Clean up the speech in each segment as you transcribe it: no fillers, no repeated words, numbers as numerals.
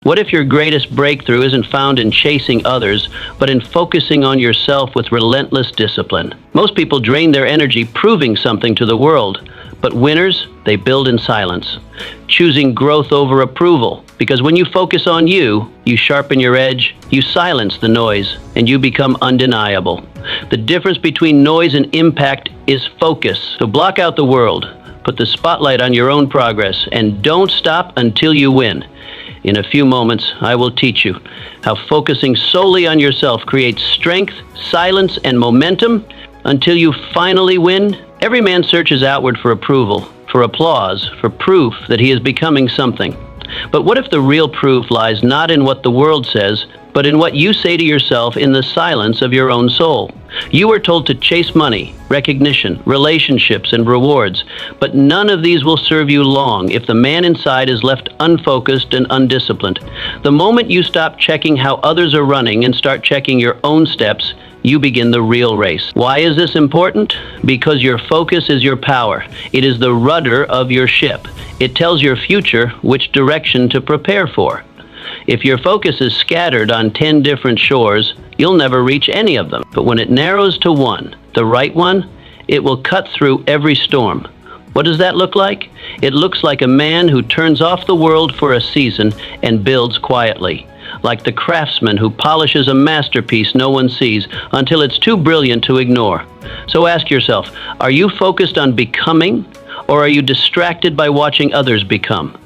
What if your greatest breakthrough isn't found in chasing others, but in focusing on yourself with relentless discipline? Most people drain their energy proving something to the world, but winners, they build in silence, choosing growth over approval. Because when you focus on you, you sharpen your edge, you silence the noise, and you become undeniable. The difference between noise and impact is focus. So block out the world, put the spotlight on your own progress, and don't stop until you win. In a few moments, I will teach you how focusing solely on yourself creates strength, silence, and momentum until you finally win. Every man searches outward for approval, for applause, for proof that he is becoming something. But what if the real proof lies not in what the world says, but in what you say to yourself in the silence of your own soul? You are told to chase money, recognition, relationships, and rewards, but none of these will serve you long if the man inside is left unfocused and undisciplined. The moment you stop checking how others are running and start checking your own steps, you begin the real race. Why is this important? Because your focus is your power. It is the rudder of your ship. It tells your future which direction to prepare for. If your focus is scattered on 10 different shores, you'll never reach any of them. But when it narrows to one, the right one, it will cut through every storm. What does that look like? It looks like a man who turns off the world for a season and builds quietly. Like the craftsman who polishes a masterpiece no one sees until it's too brilliant to ignore. So ask yourself, are you focused on becoming, or are you distracted by watching others become?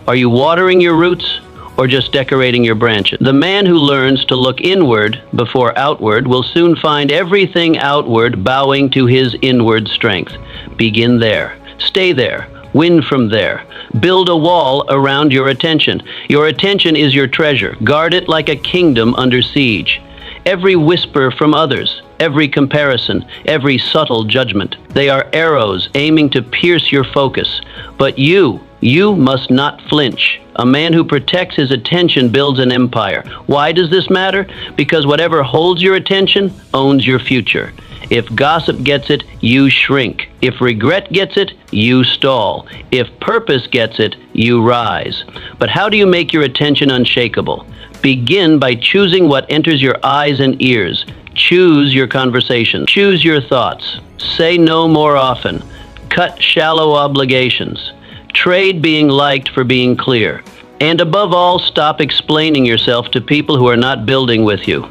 Are you watering your roots, or just decorating your branches? The man who learns to look inward before outward will soon find everything outward bowing to his inward strength. Begin there. Stay there. Win from there. Build a wall around your attention. Your attention is your treasure. Guard it like a kingdom under siege. Every whisper from others, every comparison, every subtle judgment, they are arrows aiming to pierce your focus. But you must not flinch. A man who protects his attention builds an empire. Why does this matter? Because whatever holds your attention owns your future. If gossip gets it, you shrink. If regret gets it, you stall. If purpose gets it, you rise. But how do you make your attention unshakable? Begin by choosing what enters your eyes and ears. Choose your conversation. Choose your thoughts. Say no more often. Cut shallow obligations. Trade being liked for being clear. And above all, stop explaining yourself to people who are not building with you.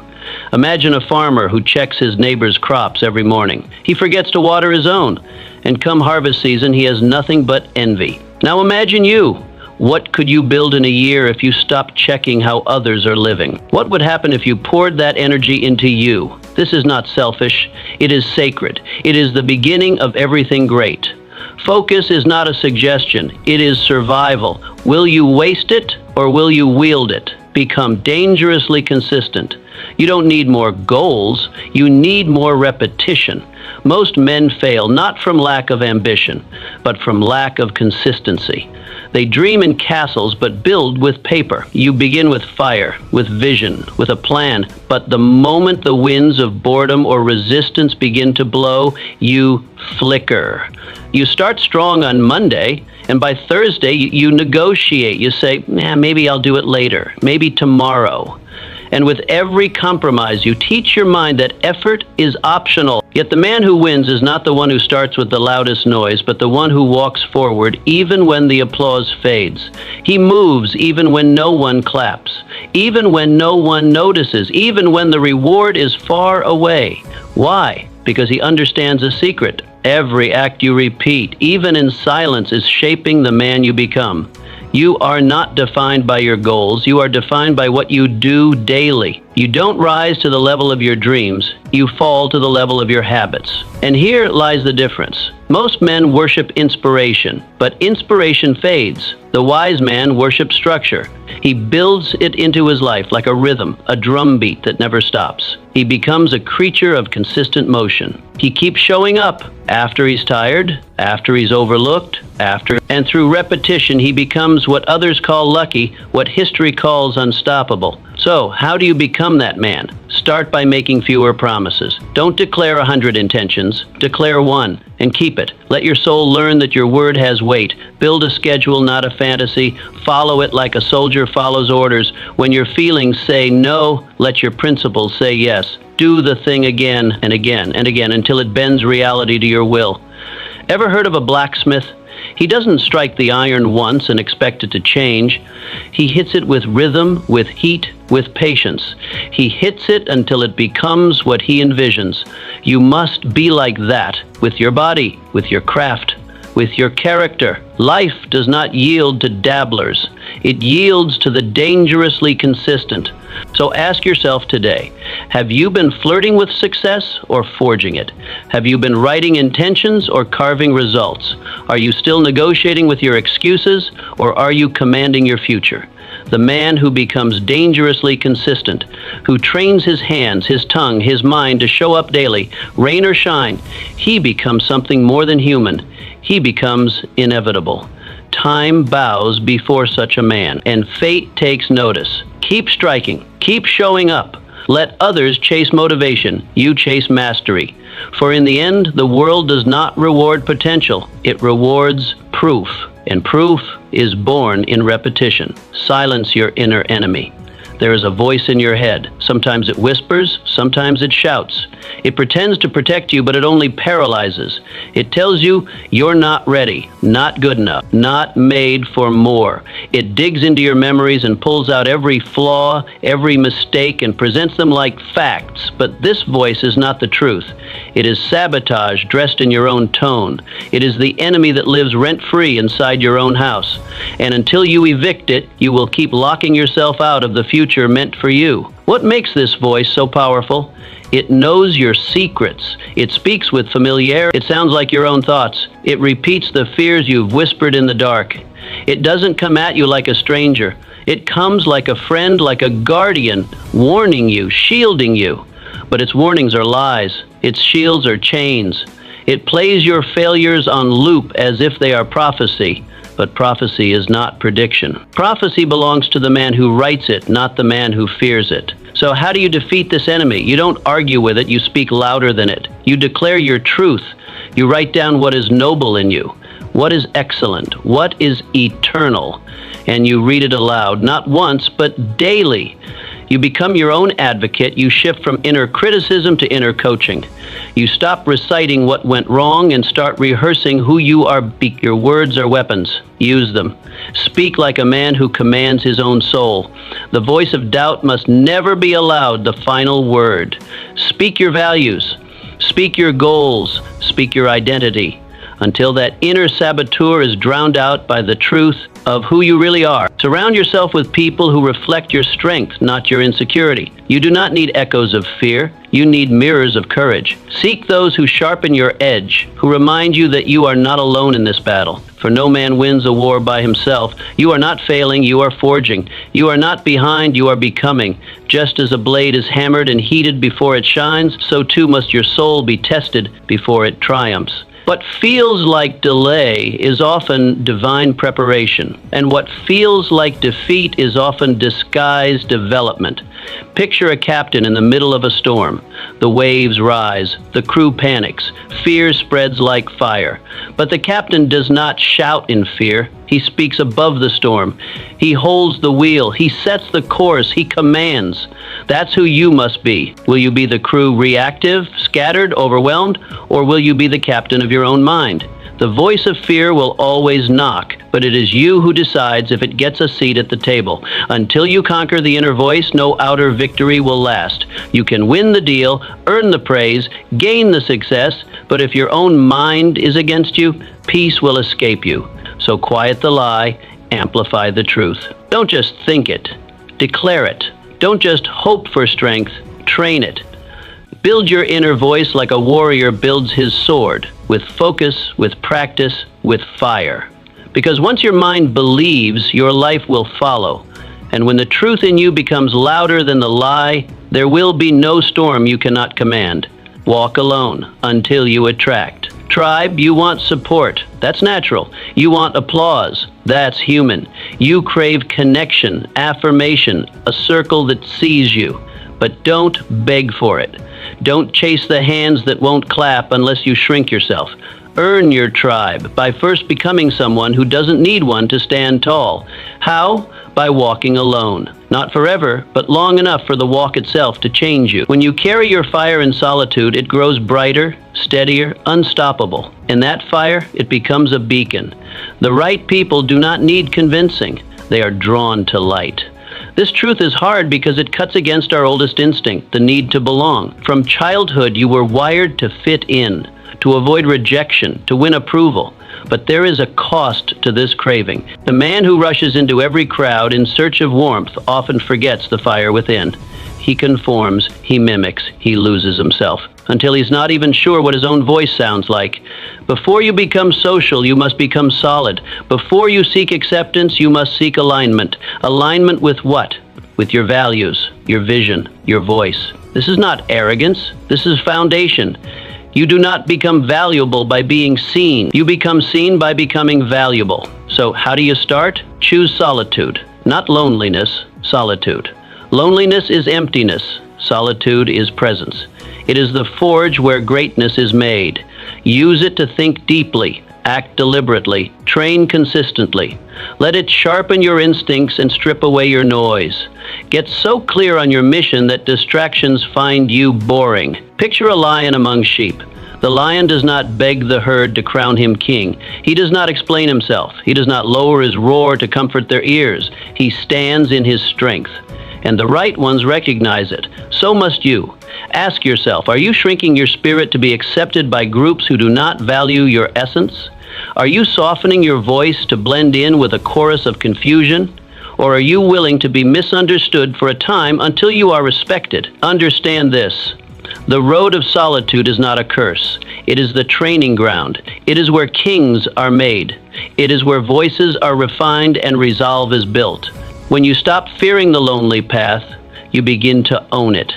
Imagine a farmer who checks his neighbor's crops every morning. He forgets to water his own, and come harvest season, he has nothing but envy. Now imagine you. What could you build in a year if you stopped checking how others are living? What would happen if you poured that energy into you? This is not selfish. It is sacred. It is the beginning of everything great. Focus is not a suggestion. It is survival. Will you waste it or will you wield it? Become dangerously consistent. You don't need more goals. You need more repetition. Most men fail not from lack of ambition, but from lack of consistency. They dream in castles, but build with paper. You begin with fire, with vision, with a plan, but the moment the winds of boredom or resistance begin to blow, you flicker. You start strong on Monday, and by Thursday, you negotiate. You say, maybe I'll do it later, maybe tomorrow. And with every compromise, you teach your mind that effort is optional. Yet the man who wins is not the one who starts with the loudest noise, but the one who walks forward even when the applause fades. He moves even when no one claps, even when no one notices, even when the reward is far away. Why? Because he understands a secret. Every act you repeat, even in silence, is shaping the man you become. You are not defined by your goals. You are defined by what you do daily. You don't rise to the level of your dreams. You fall to the level of your habits. And here lies the difference. Most men worship inspiration, but inspiration fades. The wise man worships structure. He builds it into his life like a rhythm, a drumbeat that never stops. He becomes a creature of consistent motion. He keeps showing up after he's tired, after he's overlooked, and through repetition he becomes what others call lucky, what history calls unstoppable. So, how do you become that man? Start by making fewer promises. Don't declare 100 intentions. Declare one and keep it. Let your soul learn that your word has weight. Build a schedule, not a fantasy. Follow it like a soldier follows orders. When your feelings say no, let your principles say yes. Do the thing again and again and again until it bends reality to your will. Ever heard of a blacksmith? He doesn't strike the iron once and expect it to change. He hits it with rhythm, with heat, with patience. He hits it until it becomes what he envisions. You must be like that with your body, with your craft, with your character. Life does not yield to dabblers. It yields to the dangerously consistent. So ask yourself today, have you been flirting with success or forging it? Have you been writing intentions or carving results? Are you still negotiating with your excuses or are you commanding your future? The man who becomes dangerously consistent, who trains his hands, his tongue, his mind to show up daily, rain or shine, he becomes something more than human. He becomes inevitable. Time bows before such a man, and fate takes notice. Keep striking. Keep showing up. Let others chase motivation. You chase mastery. For in the end, the world does not reward potential. It rewards proof. And proof is born in repetition. Silence your inner enemy. There is a voice in your head. Sometimes it whispers, sometimes it shouts. It pretends to protect you, but it only paralyzes. It tells you you're not ready, not good enough, not made for more. It digs into your memories and pulls out every flaw, every mistake, and presents them like facts. But this voice is not the truth. It is sabotage dressed in your own tone. It is the enemy that lives rent-free inside your own house. And until you evict it, you will keep locking yourself out of the future meant for you. What makes this voice so powerful? It knows your secrets. It speaks with familiarity. It sounds like your own thoughts. It repeats the fears you've whispered in the dark. It doesn't come at you like a stranger. It comes like a friend, like a guardian, warning you, shielding you. But its warnings are lies. Its shields are chains. It plays your failures on loop as if they are prophecy. But prophecy is not prediction. Prophecy belongs to the man who writes it, not the man who fears it. So how do you defeat this enemy? You don't argue with it, you speak louder than it. You declare your truth. You write down what is noble in you, what is excellent, what is eternal, and you read it aloud, not once, but daily. You become your own advocate. You shift from inner criticism to inner coaching. You stop reciting what went wrong and start rehearsing who you are. Your words are weapons. Use them. Speak like a man who commands his own soul. The voice of doubt must never be allowed the final word. Speak your values. Speak your goals. Speak your identity. Until that inner saboteur is drowned out by the truth of who you really are. Surround yourself with people who reflect your strength, not your insecurity. You do not need echoes of fear. You need mirrors of courage. Seek those who sharpen your edge, who remind you that you are not alone in this battle. For no man wins a war by himself. You are not failing, you are forging. You are not behind, you are becoming. Just as a blade is hammered and heated before it shines, so too must your soul be tested before it triumphs. What feels like delay is often divine preparation, and what feels like defeat is often disguised development. Picture a captain in the middle of a storm. The waves rise, the crew panics, fear spreads like fire. But the captain does not shout in fear. He speaks above the storm. He holds the wheel. He sets the course. He commands. That's who you must be. Will you be the crew reactive, scattered, overwhelmed, or will you be the captain of your own mind? The voice of fear will always knock, but it is you who decides if it gets a seat at the table. Until you conquer the inner voice, no outer victory will last. You can win the deal, earn the praise, gain the success, but if your own mind is against you, peace will escape you. So quiet the lie, amplify the truth. Don't just think it, declare it. Don't just hope for strength, train it. Build your inner voice like a warrior builds his sword, with focus, with practice, with fire. Because once your mind believes, your life will follow. And when the truth in you becomes louder than the lie, there will be no storm you cannot command. Walk alone until you attract. Tribe, you want support. That's natural. You want applause. That's human. You crave connection, affirmation, a circle that sees you. But don't beg for it. Don't chase the hands that won't clap unless you shrink yourself. Earn your tribe by first becoming someone who doesn't need one to stand tall. How? By walking alone. Not forever, but long enough for the walk itself to change you. When you carry your fire in solitude, it grows brighter, steadier, unstoppable. In that fire, it becomes a beacon. The right people do not need convincing. They are drawn to light. This truth is hard because it cuts against our oldest instinct, the need to belong. From childhood, you were wired to fit in, to avoid rejection, to win approval. But there is a cost to this craving. The man who rushes into every crowd in search of warmth often forgets the fire within. He conforms, he mimics, he loses himself, until he's not even sure what his own voice sounds like. Before you become social, you must become solid. Before you seek acceptance, you must seek alignment. Alignment with what? With your values, your vision, your voice. This is not arrogance. This is foundation. You do not become valuable by being seen. You become seen by becoming valuable. So how do you start? Choose solitude, not loneliness, solitude. Loneliness is emptiness. Solitude is presence. It is the forge where greatness is made. Use it to think deeply, act deliberately, train consistently. Let it sharpen your instincts and strip away your noise. Get so clear on your mission that distractions find you boring. Picture a lion among sheep. The lion does not beg the herd to crown him king. He does not explain himself. He does not lower his roar to comfort their ears. He stands in his strength. And the right ones recognize it. So must you. Ask yourself, are you shrinking your spirit to be accepted by groups who do not value your essence? Are you softening your voice to blend in with a chorus of confusion? Or are you willing to be misunderstood for a time until you are respected? Understand this. The road of solitude is not a curse. It is the training ground. It is where kings are made. It is where voices are refined and resolve is built. When you stop fearing the lonely path, you begin to own it.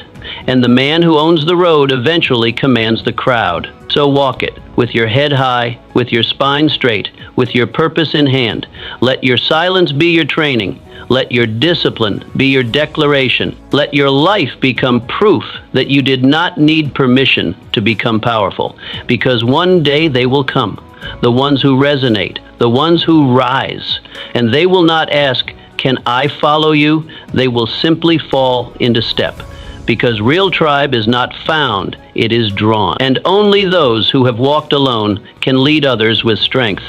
And the man who owns the road eventually commands the crowd. So walk it, with your head high, with your spine straight, with your purpose in hand. Let your silence be your training. Let your discipline be your declaration. Let your life become proof that you did not need permission to become powerful. Because one day they will come, the ones who resonate, the ones who rise. And they will not ask, "Can I follow you?" They will simply fall into step. Because real tribe is not found, it is drawn. And only those who have walked alone can lead others with strength.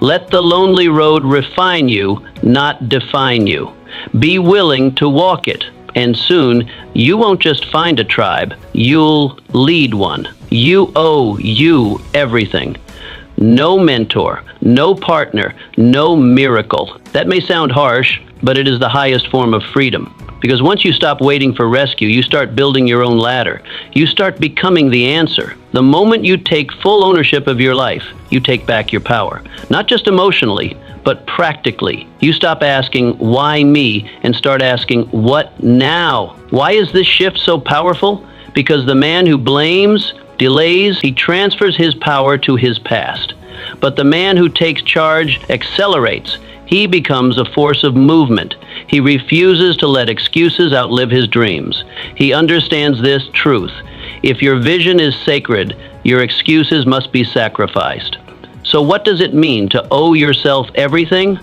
Let the lonely road refine you, not define you. Be willing to walk it, and soon you won't just find a tribe, you'll lead one. You owe you everything. No mentor, no partner, no miracle. That may sound harsh, but it is the highest form of freedom. Because once you stop waiting for rescue, you start building your own ladder. You start becoming the answer. The moment you take full ownership of your life, you take back your power. Not just emotionally, but practically. You stop asking, why me? And start asking, what now? Why is this shift so powerful? Because the man who blames, delays, he transfers his power to his past. But the man who takes charge accelerates. He becomes a force of movement. He refuses to let excuses outlive his dreams. He understands this truth. If your vision is sacred, your excuses must be sacrificed. So what does it mean to owe yourself everything?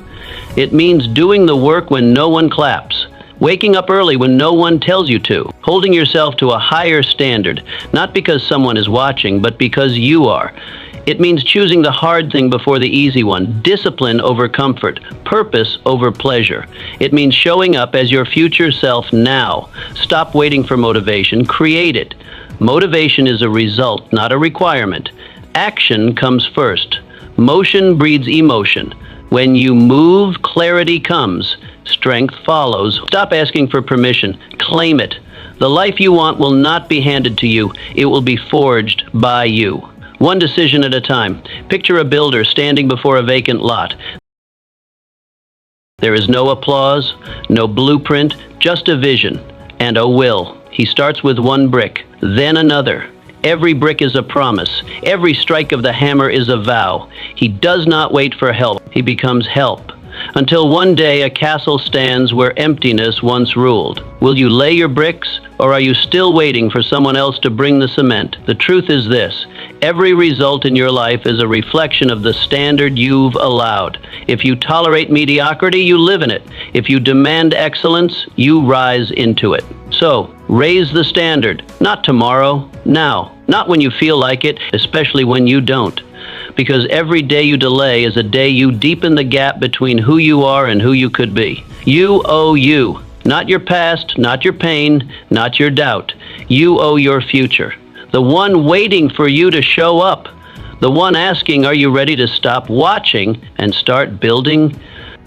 It means doing the work when no one claps, waking up early when no one tells you to, holding yourself to a higher standard, not because someone is watching, but because you are. It means choosing the hard thing before the easy one, discipline over comfort, purpose over pleasure. It means showing up as your future self now. Stop waiting for motivation, create it. Motivation is a result, not a requirement. Action comes first. Motion breeds emotion. When you move, clarity comes. Strength follows. Stop asking for permission. Claim it. The life you want will not be handed to you. It will be forged by you. One decision at a time. Picture a builder standing before a vacant lot. There is no applause, no blueprint, just a vision and a will. He starts with one brick, then another. Every brick is a promise. Every strike of the hammer is a vow. He does not wait for help. He becomes help. Until one day a castle stands where emptiness once ruled. Will you lay your bricks, or are you still waiting for someone else to bring the cement? The truth is this: every result in your life is a reflection of the standard you've allowed. If you tolerate mediocrity, you live in it. If you demand excellence, you rise into it. So, raise the standard. Not tomorrow, now. Not when you feel like it, especially when you don't. Because every day you delay is a day you deepen the gap between who you are and who you could be. You owe you. Not your past, not your pain, not your doubt. You owe your future. The one waiting for you to show up. The one asking, are you ready to stop watching and start building?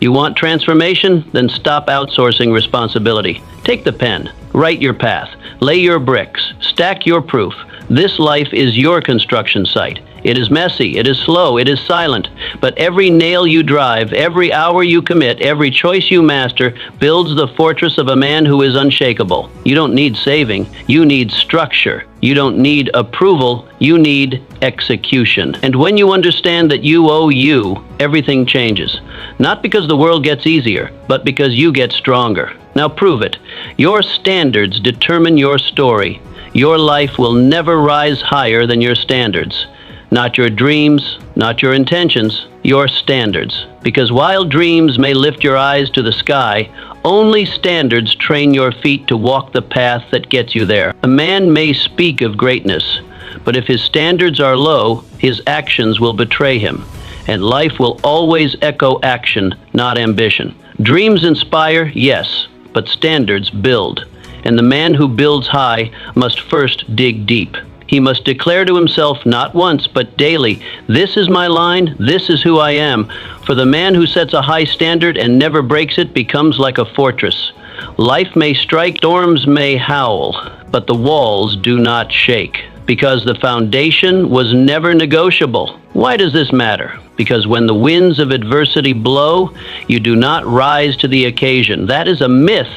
You want transformation? Then stop outsourcing responsibility. Take the pen. Write your path. Lay your bricks. Stack your proof. This life is your construction site. It is messy, it is slow, it is silent, but every nail you drive, every hour you commit, every choice you master builds the fortress of a man who is unshakable. You don't need saving, you need structure. You don't need approval, you need execution. And when you understand that you owe you, everything changes. Not because the world gets easier, but because you get stronger. Now prove it. Your standards determine your story. Your life will never rise higher than your standards. Not your dreams, not your intentions, your standards. Because while dreams may lift your eyes to the sky, only standards train your feet to walk the path that gets you there. A man may speak of greatness, but if his standards are low, his actions will betray him. And life will always echo action, not ambition. Dreams inspire, yes, but standards build. And the man who builds high must first dig deep. He must declare to himself not once, but daily, this is my line, this is who I am. For the man who sets a high standard and never breaks it becomes like a fortress. Life may strike, storms may howl, but the walls do not shake, because the foundation was never negotiable. Why does this matter? Because when the winds of adversity blow, you do not rise to the occasion. That is a myth.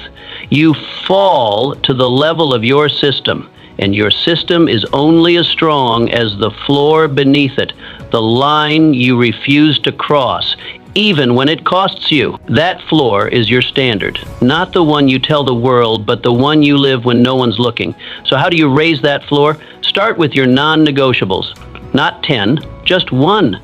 You fall to the level of your system. And your system is only as strong as the floor beneath it, the line you refuse to cross, even when it costs you. That floor is your standard, not the one you tell the world, but the one you live when no one's looking. So how do you raise that floor? Start with your non-negotiables. Not 10, just 1.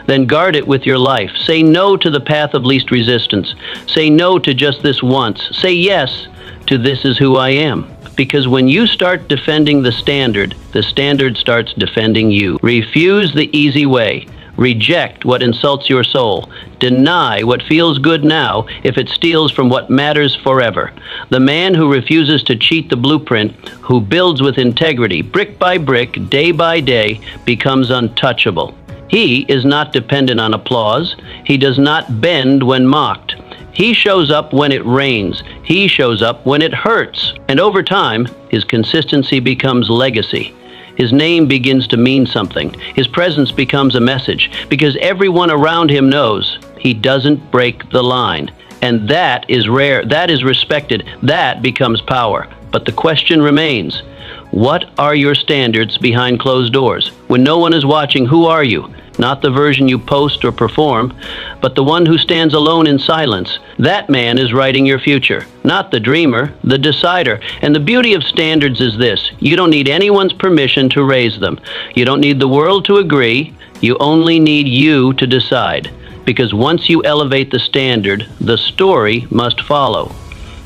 Then guard it with your life. Say no to the path of least resistance. Say no to just this once. Say yes to this is who I am. Because when you start defending the standard starts defending you. Refuse the easy way. Reject what insults your soul. Deny what feels good now if it steals from what matters forever. The man who refuses to cheat the blueprint, who builds with integrity, brick by brick, day by day, becomes untouchable. He is not dependent on applause. He does not bend when mocked. He shows up when it rains. He shows up when it hurts. And over time, his consistency becomes legacy. His name begins to mean something. His presence becomes a message, because everyone around him knows he doesn't break the line. And that is rare, that is respected, that becomes power. But the question remains, what are your standards behind closed doors? When no one is watching, who are you? Not the version you post or perform, but the one who stands alone in silence. That man is writing your future, not the dreamer, the decider. And the beauty of standards is this: you don't need anyone's permission to raise them. You don't need the world to agree. You only need you to decide. Because once you elevate the standard, the story must follow.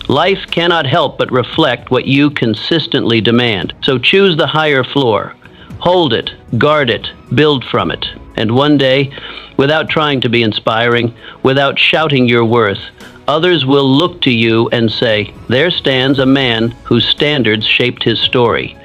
Life cannot help but reflect what you consistently demand. So choose the higher floor. Hold it, guard it, build from it. And one day, without trying to be inspiring, without shouting your worth, others will look to you and say, there stands a man whose standards shaped his story.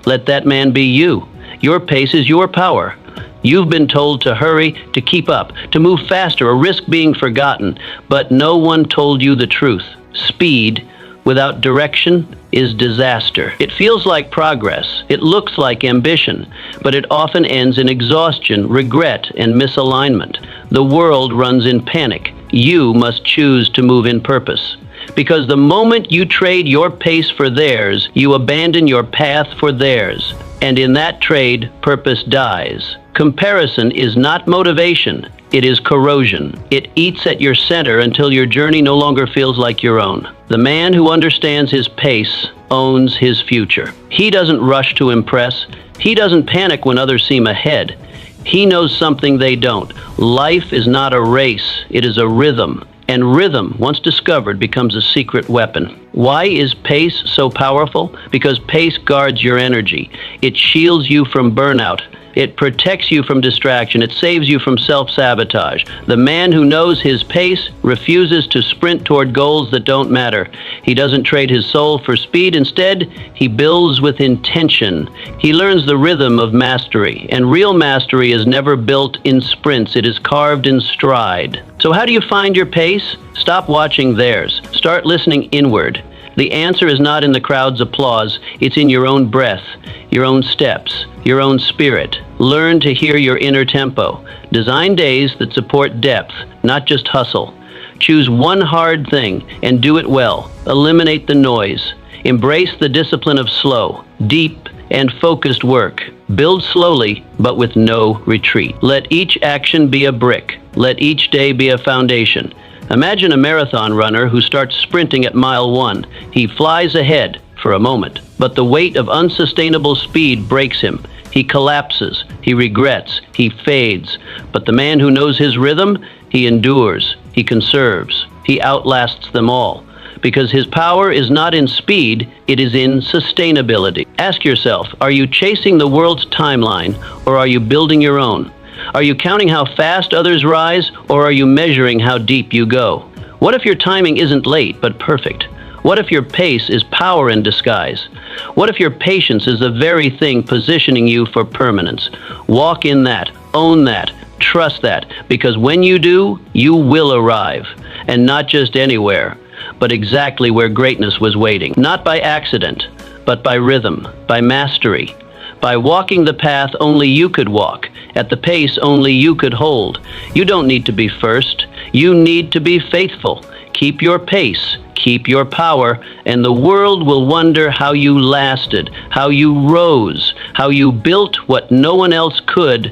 Let that man be you. Your pace is your power. You've been told to hurry, to keep up, to move faster, or risk being forgotten, but no one told you the truth. Speed without direction is disaster. It feels like progress. It looks like ambition, but it often ends in exhaustion, regret, and misalignment. The world runs in panic. You must choose to move in purpose. Because the moment you trade your pace for theirs, you abandon your path for theirs. And in that trade, purpose dies. Comparison is not motivation, it is corrosion. It eats at your center until your journey no longer feels like your own. The man who understands his pace owns his future. He doesn't rush to impress. He doesn't panic when others seem ahead. He knows something they don't. Life is not a race, it is a rhythm. And rhythm, once discovered, becomes a secret weapon. Why is pace so powerful? Because pace guards your energy. It shields you from burnout. It protects you from distraction. It saves you from self-sabotage. The man who knows his pace refuses to sprint toward goals that don't matter. He doesn't trade his soul for speed. Instead, he builds with intention. He learns the rhythm of mastery. And real mastery is never built in sprints. It is carved in stride. So how do you find your pace? Stop watching theirs. Start listening inward. The answer is not in the crowd's applause. It's in your own breath, your own steps, your own spirit. Learn to hear your inner tempo. Design days that support depth, not just hustle. Choose one hard thing and do it well. Eliminate the noise. Embrace the discipline of slow, deep, and focused work. Build slowly, but with no retreat. Let each action be a brick. Let each day be a foundation. Imagine a marathon runner who starts sprinting at mile 1. He flies ahead for a moment, but the weight of unsustainable speed breaks him. He collapses, he regrets, he fades. But the man who knows his rhythm, he endures, he conserves, he outlasts them all. Because his power is not in speed, it is in sustainability. Ask yourself, are you chasing the world's timeline, or are you building your own? Are you counting how fast others rise, or are you measuring how deep you go? What if your timing isn't late, but perfect? What if your pace is power in disguise? What if your patience is the very thing positioning you for permanence? Walk in that, own that, trust that, because when you do, you will arrive. And not just anywhere, but exactly where greatness was waiting. Not by accident, but by rhythm, by mastery. By walking the path only you could walk, at the pace only you could hold. You don't need to be first. You need to be faithful. Keep your pace, keep your power, and the world will wonder how you lasted, how you rose, how you built what no one else could.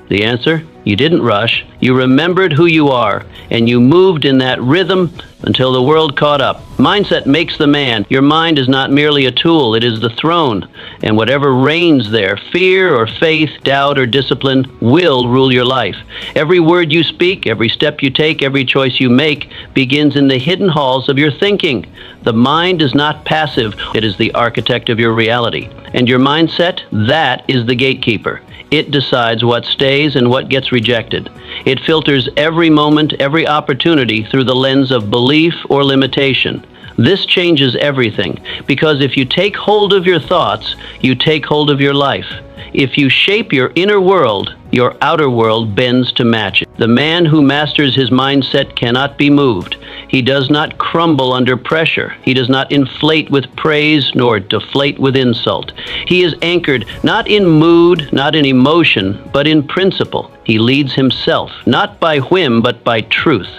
The answer? You didn't rush. You remembered who you are, and you moved in that rhythm until the world caught up. Mindset makes the man. Your mind is not merely a tool, it is the throne. And whatever reigns there, fear or faith, doubt or discipline, will rule your life. Every word you speak, every step you take, every choice you make begins in the hidden halls of your thinking. The mind is not passive, it is the architect of your reality. And your mindset, that is the gatekeeper. It decides what stays and what gets rejected. It filters every moment, every opportunity through the lens of belief or limitation. This changes everything, because if you take hold of your thoughts, you take hold of your life. If you shape your inner world, your outer world bends to match it. The man who masters his mindset cannot be moved. He does not crumble under pressure. He does not inflate with praise nor deflate with insult. He is anchored not in mood, not in emotion, but in principle. He leads himself, not by whim, but by truth.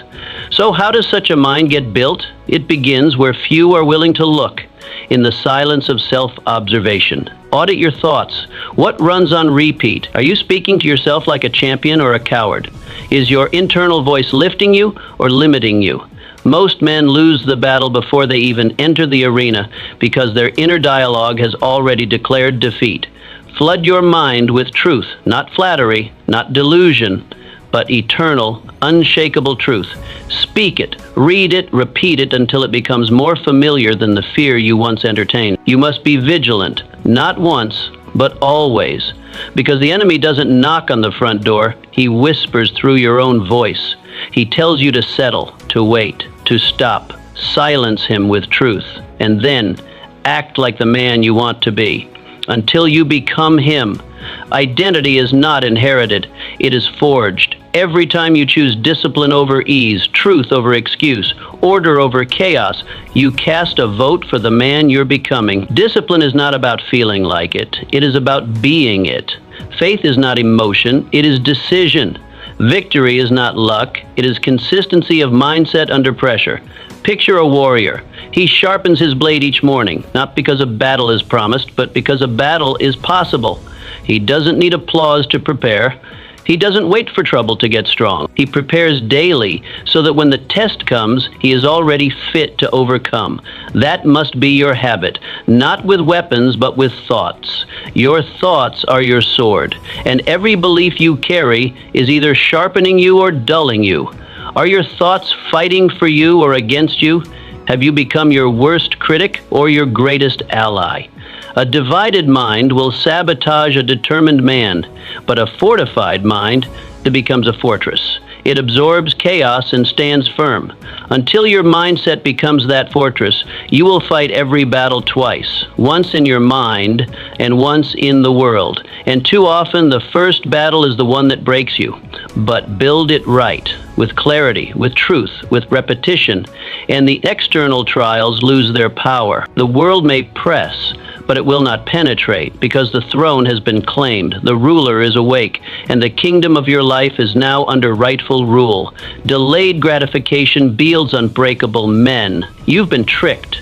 So how does such a mind get built? It begins where few are willing to look, in the silence of self-observation. Audit your thoughts. What runs on repeat? Are you speaking to yourself like a champion or a coward? Is your internal voice lifting you or limiting you? Most men lose the battle before they even enter the arena because their inner dialogue has already declared defeat. Flood your mind with truth, not flattery, not delusion, but eternal, unshakable truth. Speak it, read it, repeat it until it becomes more familiar than the fear you once entertained. You must be vigilant, not once, but always. Because the enemy doesn't knock on the front door, he whispers through your own voice. He tells you to settle, to wait, to stop. Silence him with truth, and then act like the man you want to be. Until you become him. Identity is not inherited, it is forged. Every time you choose discipline over ease, truth over excuse, order over chaos, you cast a vote for the man you're becoming. Discipline is not about feeling like it. It is about being it. Faith is not emotion. It is decision. Victory is not luck. It is consistency of mindset under pressure. Picture a warrior. He sharpens his blade each morning, not because a battle is promised, but because a battle is possible. He doesn't need applause to prepare. He doesn't wait for trouble to get strong. He prepares daily so that when the test comes, he is already fit to overcome. That must be your habit, not with weapons, but with thoughts. Your thoughts are your sword, and every belief you carry is either sharpening you or dulling you. Are your thoughts fighting for you or against you? Have you become your worst critic or your greatest ally? A divided mind will sabotage a determined man, but a fortified mind becomes a fortress. It absorbs chaos and stands firm. Until your mindset becomes that fortress, you will fight every battle twice, once in your mind and once in the world. And too often, the first battle is the one that breaks you. But build it right, with clarity, with truth, with repetition, and the external trials lose their power. The world may press, but it will not penetrate, because the throne has been claimed, the ruler is awake, and the kingdom of your life is now under rightful rule. Delayed gratification builds unbreakable men. You've been tricked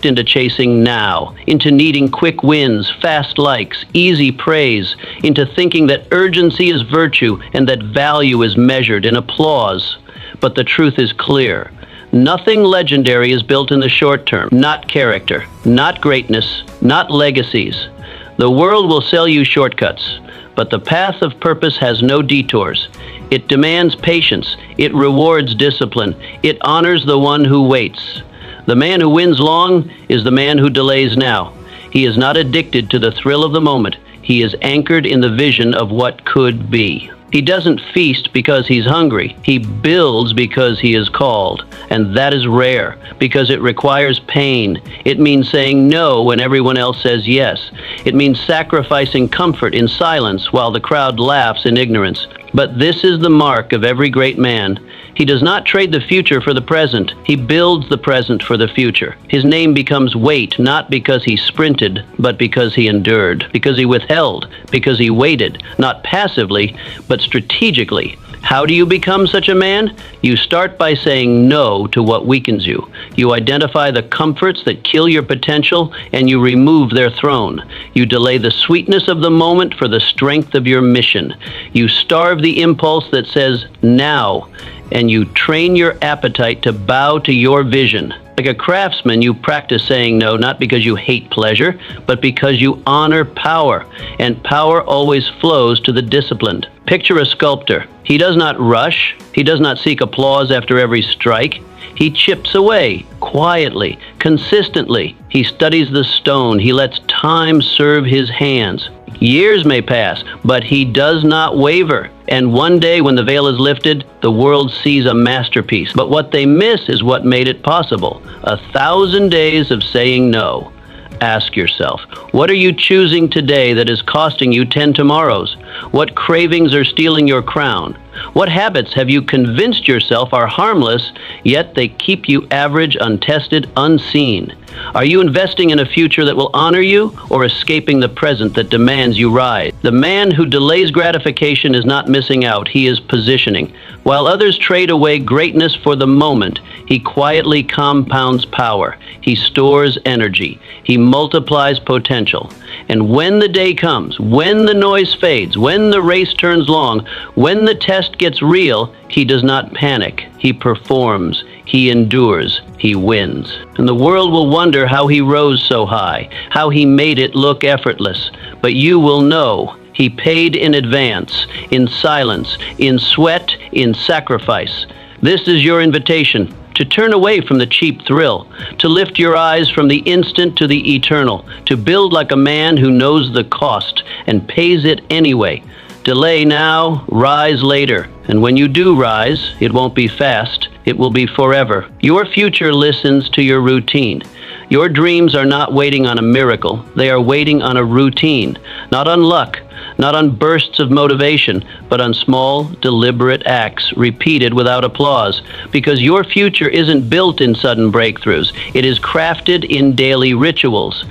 into chasing now, into needing quick wins, fast likes, easy praise, into thinking that urgency is virtue and that value is measured in applause. But the truth is clear. Nothing legendary is built in the short term, not character, not greatness, not legacies. The world will sell you shortcuts, but the path of purpose has no detours. It demands patience, it rewards discipline, it honors the one who waits. The man who wins long is the man who delays now. He is not addicted to the thrill of the moment. He is anchored in the vision of what could be. He doesn't feast because he's hungry. He builds because he is called. And that is rare, because it requires pain. It means saying no when everyone else says yes. It means sacrificing comfort in silence while the crowd laughs in ignorance. But this is the mark of every great man. He does not trade the future for the present. He builds the present for the future. His name becomes weight, not because he sprinted, but because he endured, because he withheld, because he waited, not passively, but strategically. How do you become such a man? You start by saying no to what weakens you. You identify the comforts that kill your potential, and you remove their throne. You delay the sweetness of the moment for the strength of your mission. You starve the impulse that says now, and you train your appetite to bow to your vision. Like a craftsman, you practice saying no, not because you hate pleasure, but because you honor power, and power always flows to the disciplined. Picture a sculptor. He does not rush. He does not seek applause after every strike. He chips away, quietly, consistently. He studies the stone. He lets time serve his hands. Years may pass, but he does not waver. And one day when the veil is lifted, the world sees a masterpiece. But what they miss is what made it possible. 1,000 days of saying no. Ask yourself, what are you choosing today that is costing you 10 tomorrows? What cravings are stealing your crown? What habits have you convinced yourself are harmless, yet they keep you average, untested, unseen? Are you investing in a future that will honor you, or escaping the present that demands you rise? The man who delays gratification is not missing out, he is positioning. While others trade away greatness for the moment, he quietly compounds power. He stores energy. He multiplies potential. And when the day comes, when the noise fades, when the race turns long, when the test gets real, he does not panic. He performs. He endures. He wins. And the world will wonder how he rose so high, how he made it look effortless. But you will know. He paid in advance, in silence, in sweat, in sacrifice. This is your invitation, to turn away from the cheap thrill, to lift your eyes from the instant to the eternal, to build like a man who knows the cost and pays it anyway. Delay now, rise later. And when you do rise, it won't be fast, it will be forever. Your future listens to your routine. Your dreams are not waiting on a miracle, they are waiting on a routine, not on luck, not on bursts of motivation, but on small, deliberate acts repeated without applause. Because your future isn't built in sudden breakthroughs, it is crafted in daily rituals.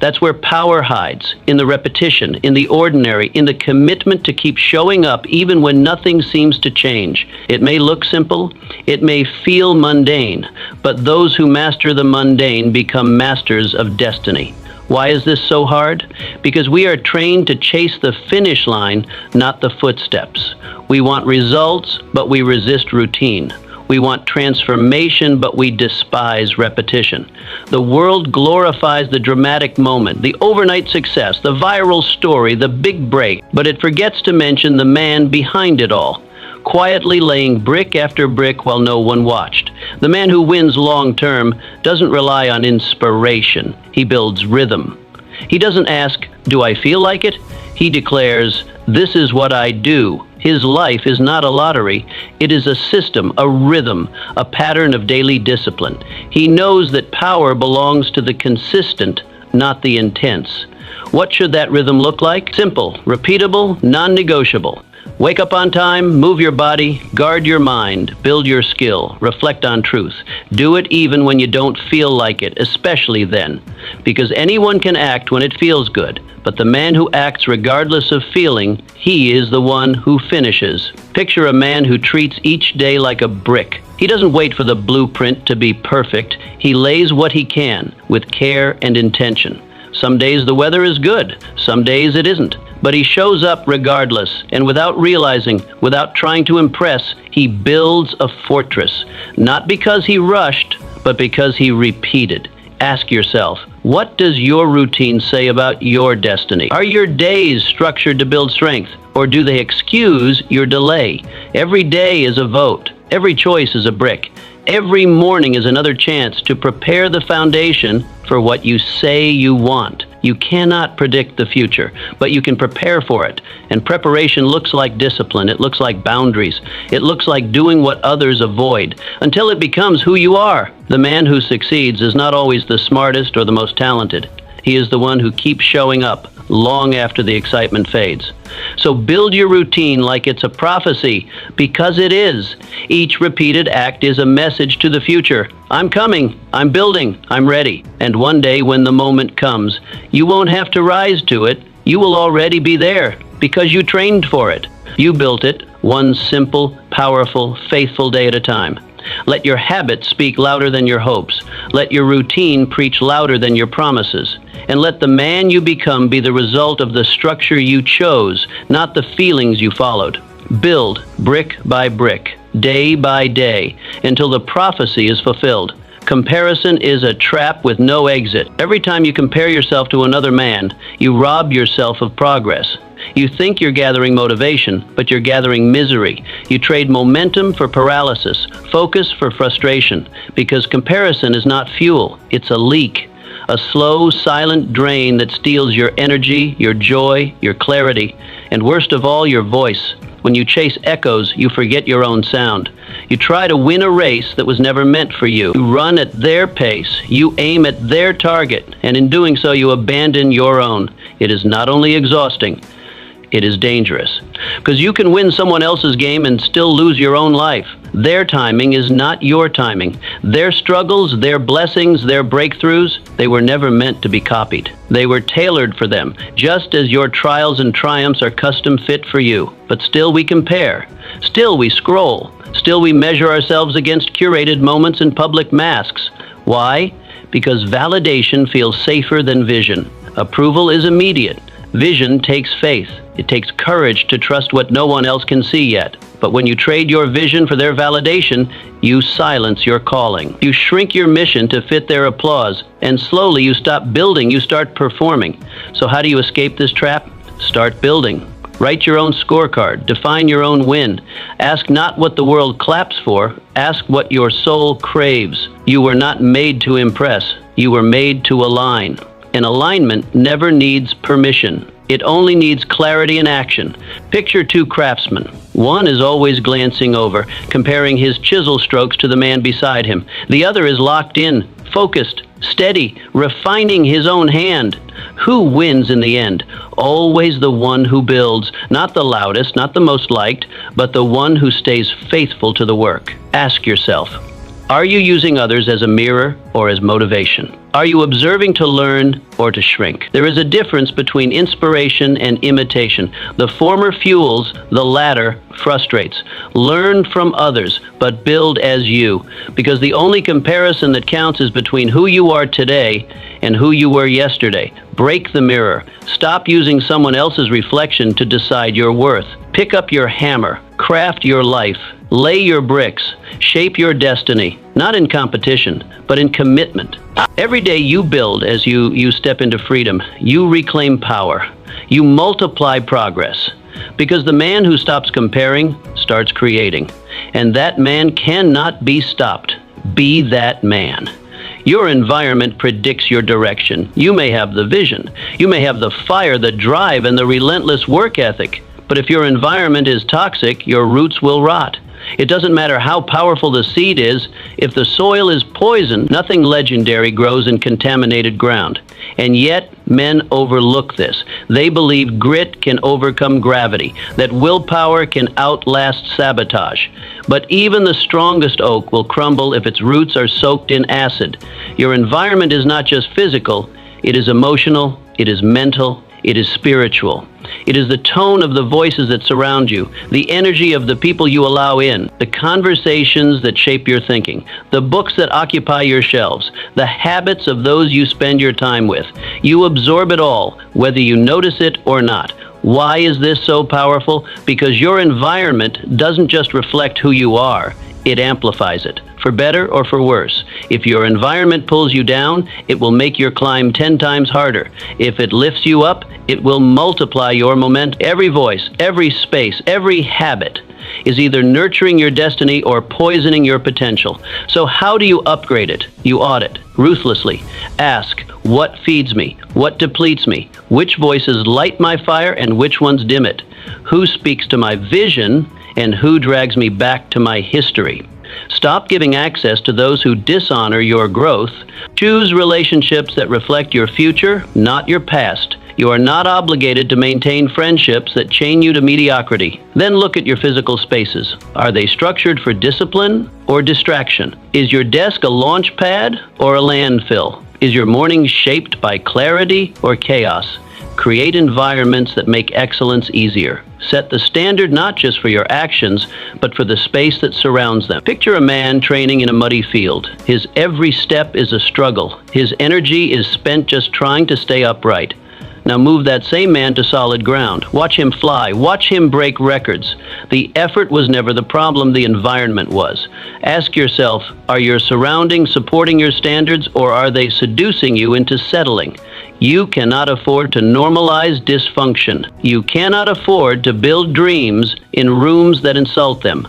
That's where power hides, in the repetition, in the ordinary, in the commitment to keep showing up even when nothing seems to change. It may look simple, it may feel mundane, but those who master the mundane become masters of destiny. Why is this so hard? Because we are trained to chase the finish line, not the footsteps. We want results, but we resist routine. We want transformation, but we despise repetition. The world glorifies the dramatic moment, the overnight success, the viral story, the big break, but it forgets to mention the man behind it all, quietly laying brick after brick while no one watched. The man who wins long term doesn't rely on inspiration. He builds rhythm. He doesn't ask, "Do I feel like it?" He declares, "This is what I do." His life is not a lottery. It is a system, a rhythm, a pattern of daily discipline. He knows that power belongs to the consistent, not the intense. What should that rhythm look like? Simple, repeatable, non-negotiable. Wake up on time, move your body, guard your mind, build your skill, reflect on truth. Do it even when you don't feel like it, especially then. Because anyone can act when it feels good, but the man who acts regardless of feeling, he is the one who finishes. Picture a man who treats each day like a brick. He doesn't wait for the blueprint to be perfect. He lays what he can with care and intention. Some days the weather is good, some days it isn't. But he shows up regardless, and without realizing, without trying to impress, he builds a fortress. Not because he rushed, but because he repeated. Ask yourself, what does your routine say about your destiny? Are your days structured to build strength, or do they excuse your delay? Every day is a vote. Every choice is a brick. Every morning is another chance to prepare the foundation for what you say you want. You cannot predict the future, but you can prepare for it. And preparation looks like discipline. It looks like boundaries. It looks like doing what others avoid until it becomes who you are. The man who succeeds is not always the smartest or the most talented. He is the one who keeps showing up long after the excitement fades. So build your routine like it's a prophecy, because it is. Each repeated act is a message to the future. I'm coming, I'm building, I'm ready. And one day when the moment comes, you won't have to rise to it. You will already be there because you trained for it. You built it one simple, powerful, faithful day at a time. Let your habits speak louder than your hopes. Let your routine preach louder than your promises. And let the man you become be the result of the structure you chose, not the feelings you followed. Build brick by brick, day by day, until the prophecy is fulfilled. Comparison is a trap with no exit. Every time you compare yourself to another man, you rob yourself of progress. You think you're gathering motivation, but you're gathering misery. You trade momentum for paralysis, focus for frustration, because comparison is not fuel, it's a leak. A slow, silent drain that steals your energy, your joy, your clarity, and worst of all, your voice. When you chase echoes, you forget your own sound. You try to win a race that was never meant for you. You run at their pace. You aim at their target, and in doing so, you abandon your own. It is not only exhausting, it is dangerous. Because you can win someone else's game and still lose your own life. Their timing is not your timing. Their struggles, their blessings, their breakthroughs, they were never meant to be copied. They were tailored for them, just as your trials and triumphs are custom fit for you. But still we compare. Still we scroll. Still we measure ourselves against curated moments and public masks. Why? Because validation feels safer than vision. Approval is immediate. Vision takes faith. It takes courage to trust what no one else can see yet. But when you trade your vision for their validation, you silence your calling. You shrink your mission to fit their applause, and slowly you stop building, you start performing. So how do you escape this trap? Start building. Write your own scorecard. Define your own win. Ask not what the world claps for. Ask what your soul craves. You were not made to impress. You were made to align. And alignment never needs permission. It only needs clarity and action. Picture two craftsmen. One is always glancing over, comparing his chisel strokes to the man beside him. The other is locked in, focused, steady, refining his own hand. Who wins in the end? Always the one who builds, not the loudest, not the most liked, but the one who stays faithful to the work. Ask yourself, Are you using others as a mirror or as motivation? Are you observing to learn or to shrink? There is a difference between inspiration and imitation. The former fuels, the latter frustrates. Learn from others, but build as you, because the only comparison that counts is between who you are today and who you were yesterday. Break the mirror. Stop using someone else's reflection to decide your worth. Pick up your hammer. Craft your life. Lay your bricks. Shape your destiny, not in competition, but in commitment. Every day you build as you step into freedom. You reclaim power. You multiply progress. Because the man who stops comparing starts creating. And that man cannot be stopped. Be that man. Your environment predicts your direction. You may have the vision. You may have the fire, the drive, and the relentless work ethic. But if your environment is toxic, your roots will rot. It doesn't matter how powerful the seed is, if the soil is poisoned, nothing legendary grows in contaminated ground. And yet, men overlook this. They believe grit can overcome gravity, that willpower can outlast sabotage. But even the strongest oak will crumble if its roots are soaked in acid. Your environment is not just physical, it is emotional, it is mental, it is spiritual. It is the tone of the voices that surround you, the energy of the people you allow in, the conversations that shape your thinking, the books that occupy your shelves, the habits of those you spend your time with. You absorb it all, whether you notice it or not. Why is this so powerful? Because your environment doesn't just reflect who you are, it amplifies it, for better or for worse. If your environment pulls you down, it will make your climb 10 times harder. If it lifts you up, it will multiply your momentum. Every voice, every space, every habit is either nurturing your destiny or poisoning your potential. So how do you upgrade it? You audit, ruthlessly. Ask, what feeds me? What depletes me? Which voices light my fire and which ones dim it? Who speaks to my vision and who drags me back to my history? Stop giving access to those who dishonor your growth. Choose relationships that reflect your future, not your past. You are not obligated to maintain friendships that chain you to mediocrity. Then look at your physical spaces. Are they structured for discipline or distraction? Is your desk a launch pad or a landfill? Is your morning shaped by clarity or chaos? Create environments that make excellence easier. Set the standard not just for your actions, but for the space that surrounds them. Picture a man training in a muddy field. His every step is a struggle. His energy is spent just trying to stay upright. Now move that same man to solid ground. Watch him fly. Watch him break records. The effort was never the problem, the environment was. Ask yourself, are your surroundings supporting your standards or are they seducing you into settling? You cannot afford to normalize dysfunction. You cannot afford to build dreams in rooms that insult them.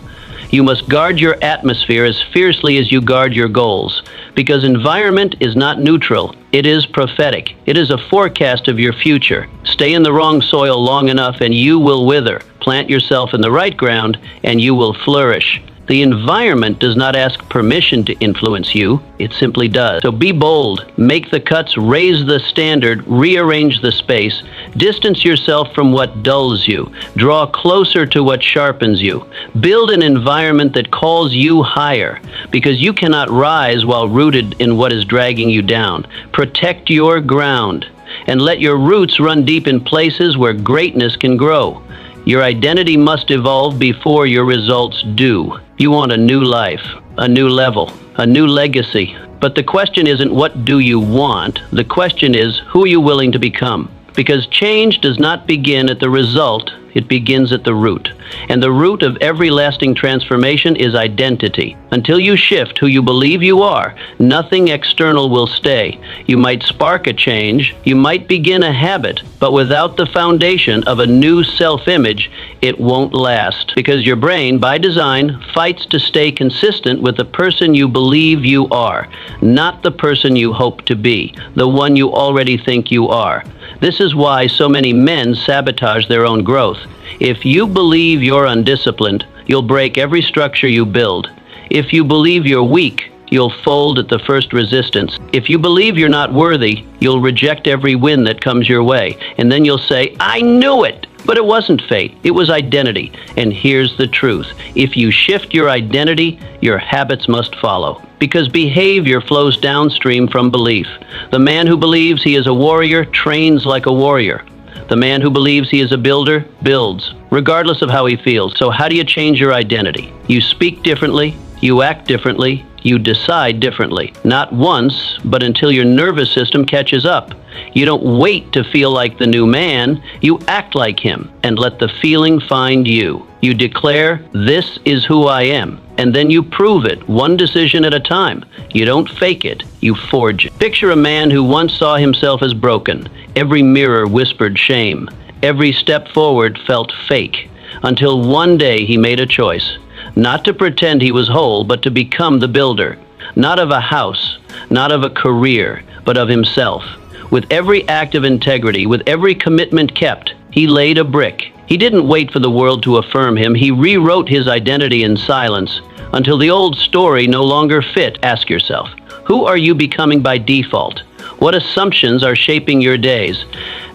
You must guard your atmosphere as fiercely as you guard your goals, because environment is not neutral. It is prophetic. It is a forecast of your future. Stay in the wrong soil long enough and you will wither. Plant yourself in the right ground and you will flourish. The environment does not ask permission to influence you, it simply does. So be bold, make the cuts, raise the standard, rearrange the space, distance yourself from what dulls you, draw closer to what sharpens you. Build an environment that calls you higher, because you cannot rise while rooted in what is dragging you down. Protect your ground, and let your roots run deep in places where greatness can grow. Your identity must evolve before your results do. You want a new life, a new level, a new legacy. But the question isn't what do you want? The question is who are you willing to become? Because change does not begin at the result, it begins at the root. And the root of every lasting transformation is identity. Until you shift who you believe you are, nothing external will stay. You might spark a change, you might begin a habit, but without the foundation of a new self-image, it won't last. Because your brain, by design, fights to stay consistent with the person you believe you are, not the person you hope to be, the one you already think you are. This is why so many men sabotage their own growth. If you believe you're undisciplined, you'll break every structure you build. If you believe you're weak, you'll fold at the first resistance. If you believe you're not worthy, you'll reject every win that comes your way. And then you'll say, I knew it! But it wasn't fate, it was identity. And here's the truth. If you shift your identity, your habits must follow. because behavior flows downstream from belief. The man who believes he is a warrior trains like a warrior. The man who believes he is a builder builds, regardless of how he feels. So how do you change your identity? You speak differently, you act differently, you decide differently. Not once, but until your nervous system catches up. You don't wait to feel like the new man, you act like him and let the feeling find you. You declare, "This is who I am," and then you prove it, one decision at a time. You don't fake it, you forge it. Picture a man who once saw himself as broken. Every mirror whispered shame. Every step forward felt fake, until one day he made a choice. Not to pretend he was whole, but to become the builder. Not of a house, not of a career, but of himself. With every act of integrity, with every commitment kept, he laid a brick. He didn't wait for the world to affirm him. He rewrote his identity in silence until the old story no longer fit. Ask yourself, who are you becoming by default? What assumptions are shaping your days?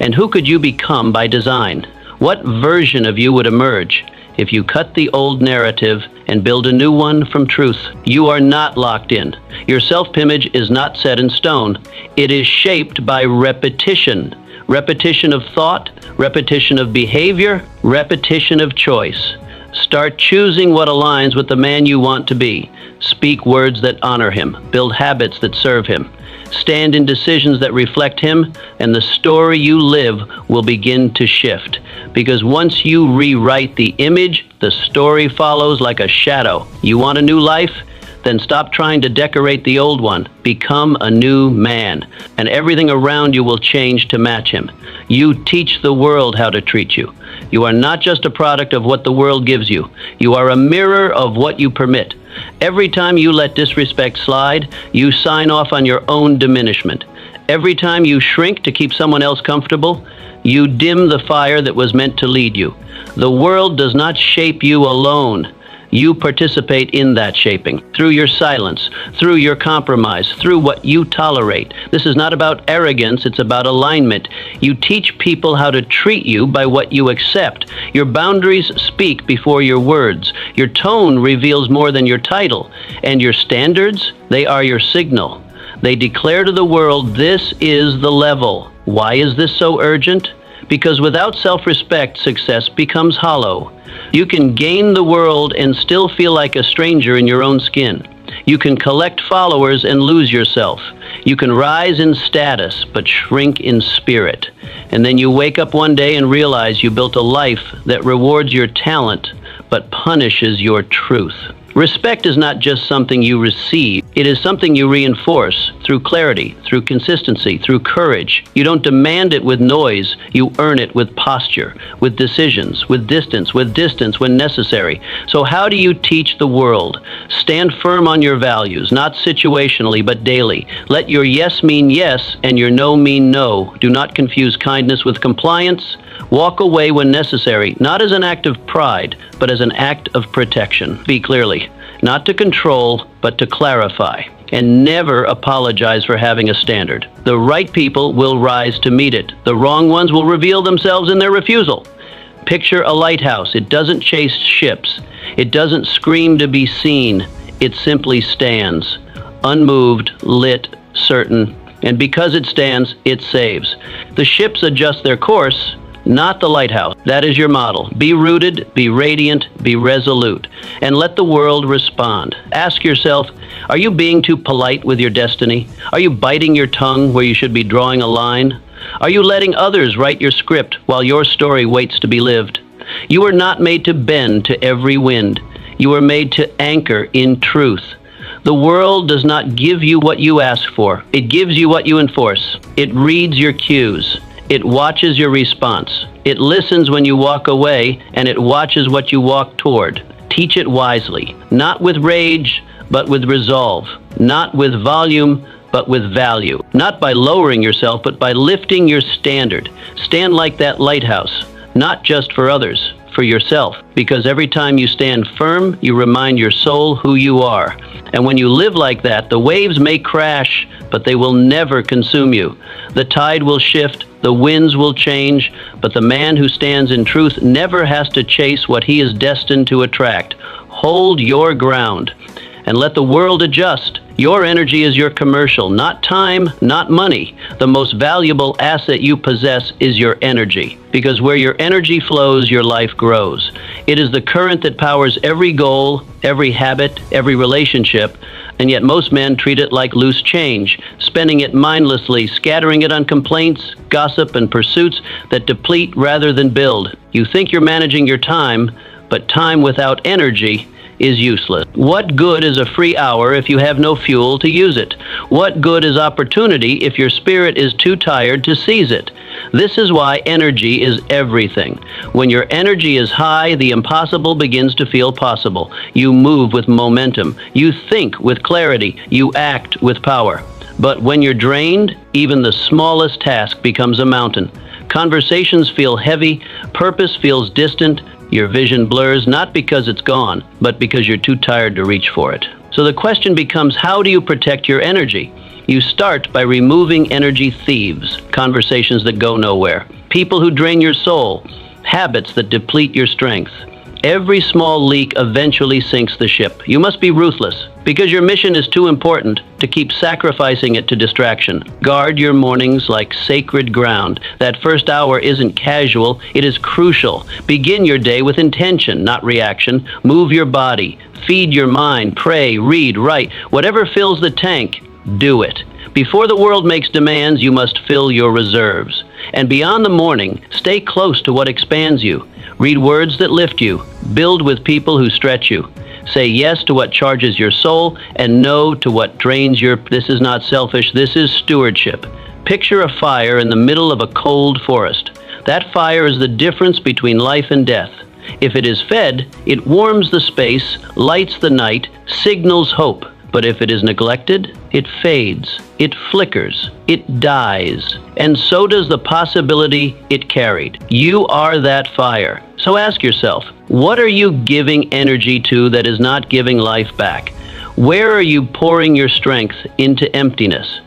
And who could you become by design? What version of you would emerge if you cut the old narrative and build a new one from truth? You are not locked in. Your self-image is not set in stone. It is shaped by repetition. Repetition of thought, repetition of behavior, repetition of choice. Start choosing what aligns with the man you want to be. Speak words that honor him. Build habits that serve him. Stand in decisions that reflect him, and the story you live will begin to shift. Because once you rewrite the image, the story follows like a shadow. You want a new life? Then stop trying to decorate the old one. Become a new man, and everything around you will change to match him. You teach the world how to treat you. You are not just a product of what the world gives you. You are a mirror of what you permit. Every time you let disrespect slide, you sign off on your own diminishment. Every time you shrink to keep someone else comfortable, you dim the fire that was meant to lead you. The world does not shape you alone. You participate in that shaping through your silence, through your compromise, through what you tolerate. This is not about arrogance, it's about alignment. You teach people how to treat you by what you accept. Your boundaries speak before your words. Your tone reveals more than your title. And your standards, they are your signal. They declare to the world, this is the level. Why is this so urgent? Because without self-respect, success becomes hollow. You can gain the world and still feel like a stranger in your own skin. You can collect followers and lose yourself. You can rise in status but shrink in spirit. And then you wake up one day and realize you built a life that rewards your talent but punishes your truth. Respect is not just something you receive. It is something you reinforce through clarity, through consistency, through courage. You don't demand it with noise. You earn it with posture, with decisions, with distance when necessary. So how do you teach the world? Stand firm on your values, not situationally, but daily. Let your yes mean yes and your no mean no. Do not confuse kindness with compliance. Walk away when necessary, not as an act of pride, but as an act of protection. Speak clearly, not to control, but to clarify. And never apologize for having a standard. The right people will rise to meet it. The wrong ones will reveal themselves in their refusal. Picture a lighthouse. It doesn't chase ships. It doesn't scream to be seen. It simply stands, unmoved, lit, certain. And because it stands, it saves. The ships adjust their course, not the lighthouse. That is your model. Be rooted, be radiant, be resolute, and let the world respond. Ask yourself, are you being too polite with your destiny? Are you biting your tongue where you should be drawing a line? Are you letting others write your script while your story waits to be lived? You are not made to bend to every wind. You are made to anchor in truth. The world does not give you what you ask for. It gives you what you enforce. It reads your cues. It watches your response. It listens when you walk away, and it watches what you walk toward. Teach it wisely, not with rage, but with resolve. Not with volume, but with value. Not by lowering yourself, but by lifting your standard. Stand like that lighthouse, not just for others, for yourself. Because every time you stand firm, you remind your soul who you are. And when you live like that, the waves may crash, but they will never consume you. The tide will shift, the winds will change, but the man who stands in truth never has to chase what he is destined to attract. Hold your ground. and let the world adjust. Your energy is your commercial, not time, not money. The most valuable asset you possess is your energy, because where your energy flows, your life grows. It is the current that powers every goal, every habit, every relationship, and yet most men treat it like loose change, spending it mindlessly, scattering it on complaints, gossip, and pursuits that deplete rather than build. You think you're managing your time, but time without energy is useless. What good is a free hour if you have no fuel to use it? What good is opportunity if your spirit is too tired to seize it? This is why energy is everything. When your energy is high, the impossible begins to feel possible. You move with momentum. You think with clarity. You act with power. But when you're drained, even the smallest task becomes a mountain. Conversations feel heavy, purpose feels distant, your vision blurs not because it's gone, but because you're too tired to reach for it. So the question becomes, how do you protect your energy? You start by removing energy thieves, conversations that go nowhere, people who drain your soul, habits that deplete your strength. Every small leak eventually sinks the ship. You must be ruthless, because your mission is too important to keep sacrificing it to distraction. Guard your mornings like sacred ground. That first hour isn't casual, it is crucial. Begin your day with intention, not reaction. Move your body, feed your mind, pray, read, write. Whatever fills the tank, do it. Before the world makes demands, you must fill your reserves. And beyond the morning, stay close to what expands you. Read words that lift you. Build with people who stretch you. Say yes to what charges your soul and no to what drains your... This is not selfish, this is stewardship. Picture a fire in the middle of a cold forest. That fire is the difference between life and death. If it is fed, it warms the space, lights the night, signals hope. But if it is neglected, it fades, it flickers, it dies. And so does the possibility it carried. You are that fire. So ask yourself, what are you giving energy to that is not giving life back? Where are you pouring your strength into emptiness?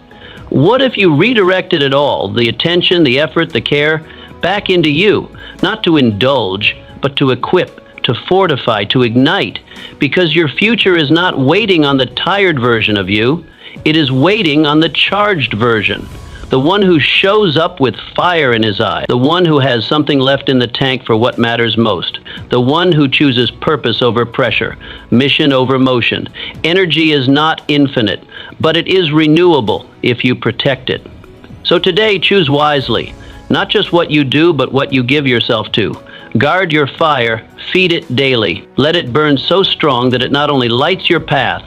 What if you redirected it all, the attention, the effort, the care, back into you, not to indulge, but to equip, to fortify, to ignite, because your future is not waiting on the tired version of you, it is waiting on the charged version, the one who shows up with fire in his eye, the one who has something left in the tank for what matters most, the one who chooses purpose over pressure, mission over motion. Energy is not infinite, but it is renewable if you protect it. So today, choose wisely, not just what you do, but what you give yourself to. Guard your fire, feed it daily. Let it burn so strong that it not only lights your path,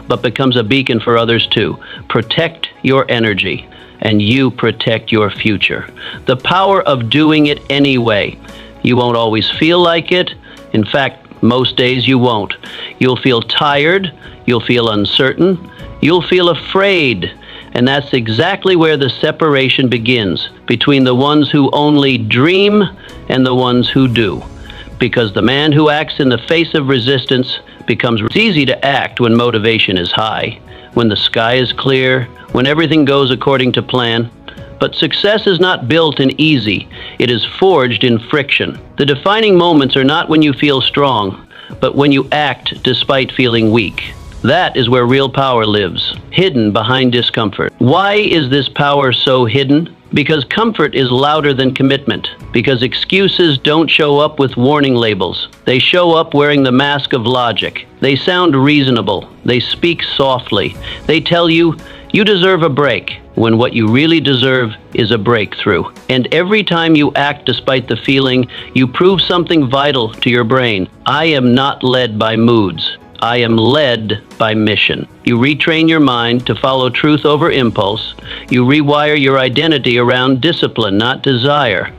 but becomes a beacon for others too. Protect your energy, and you protect your future. The power of doing it anyway. You won't always feel like it. In fact, most days you won't. You'll feel tired, you'll feel uncertain, you'll feel afraid. And that's exactly where the separation begins, between the ones who only dream and the ones who do. Because the man who acts in the face of resistance becomes... It's easy to act when motivation is high, when the sky is clear, when everything goes according to plan. But success is not built in easy, it is forged in friction. The defining moments are not when you feel strong, but when you act despite feeling weak. That is where real power lives, hidden behind discomfort. Why is this power so hidden? Because comfort is louder than commitment. Because excuses don't show up with warning labels. They show up wearing the mask of logic. They sound reasonable. They speak softly. They tell you, you deserve a break, when what you really deserve is a breakthrough. And every time you act despite the feeling, you prove something vital to your brain. I am not led by moods. I am led by mission. You retrain your mind to follow truth over impulse. You rewire your identity around discipline, not desire.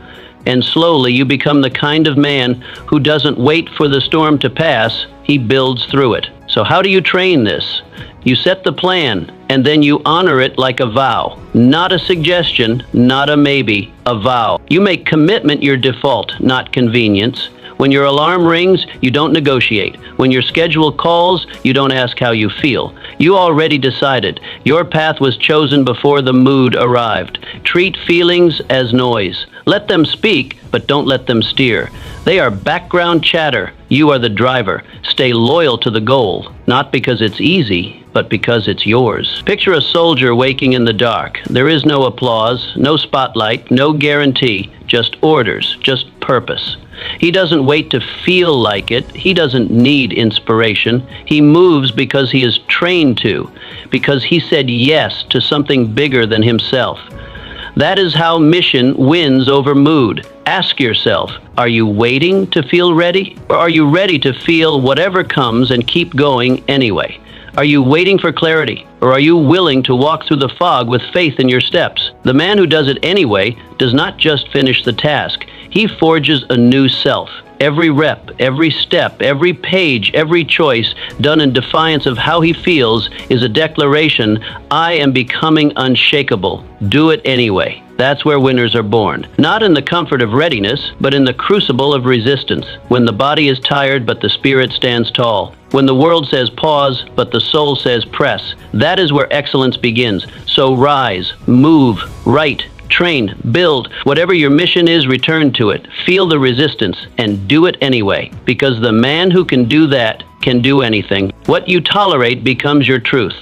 And slowly you become the kind of man who doesn't wait for the storm to pass, he builds through it. So how do you train this? You set the plan, and then you honor it like a vow. Not a suggestion, not a maybe, a vow. You make commitment your default, not convenience. When your alarm rings, you don't negotiate. When your schedule calls, you don't ask how you feel. You already decided. Your path was chosen before the mood arrived. Treat feelings as noise. Let them speak, but don't let them steer. They are background chatter. You are the driver. Stay loyal to the goal, not because it's easy, but because it's yours. Picture a soldier waking in the dark. There is no applause, no spotlight, no guarantee, just orders, just purpose. He doesn't wait to feel like it. He doesn't need inspiration. He moves because he is trained to, because he said yes to something bigger than himself. That is how mission wins over mood. Ask yourself, are you waiting to feel ready? Or are you ready to feel whatever comes and keep going anyway? Are you waiting for clarity? Or are you willing to walk through the fog with faith in your steps? The man who does it anyway does not just finish the task. He forges a new self. Every rep, every step, every page, every choice done in defiance of how he feels is a declaration, I am becoming unshakable. Do it anyway. That's where winners are born. Not in the comfort of readiness, but in the crucible of resistance. When the body is tired, but the spirit stands tall. When the world says pause, but the soul says press. That is where excellence begins. So rise, move, write, train, build. Whatever your mission is, return to it. Feel the resistance and do it anyway. Because the man who can do that can do anything. What you tolerate becomes your truth.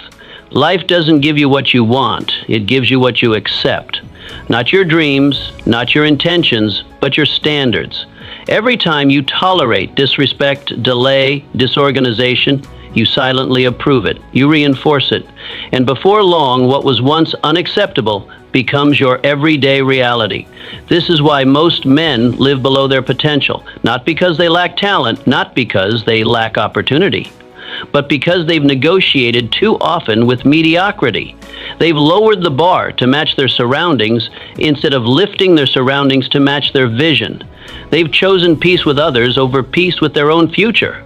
Life doesn't give you what you want. It gives you what you accept. Not your dreams, not your intentions, but your standards. Every time you tolerate disrespect, delay, disorganization, you silently approve it. You reinforce it. And before long, what was once unacceptable becomes your everyday reality. This is why most men live below their potential. Not because they lack talent, not because they lack opportunity, but because they've negotiated too often with mediocrity. They've lowered the bar to match their surroundings instead of lifting their surroundings to match their vision. They've chosen peace with others over peace with their own future.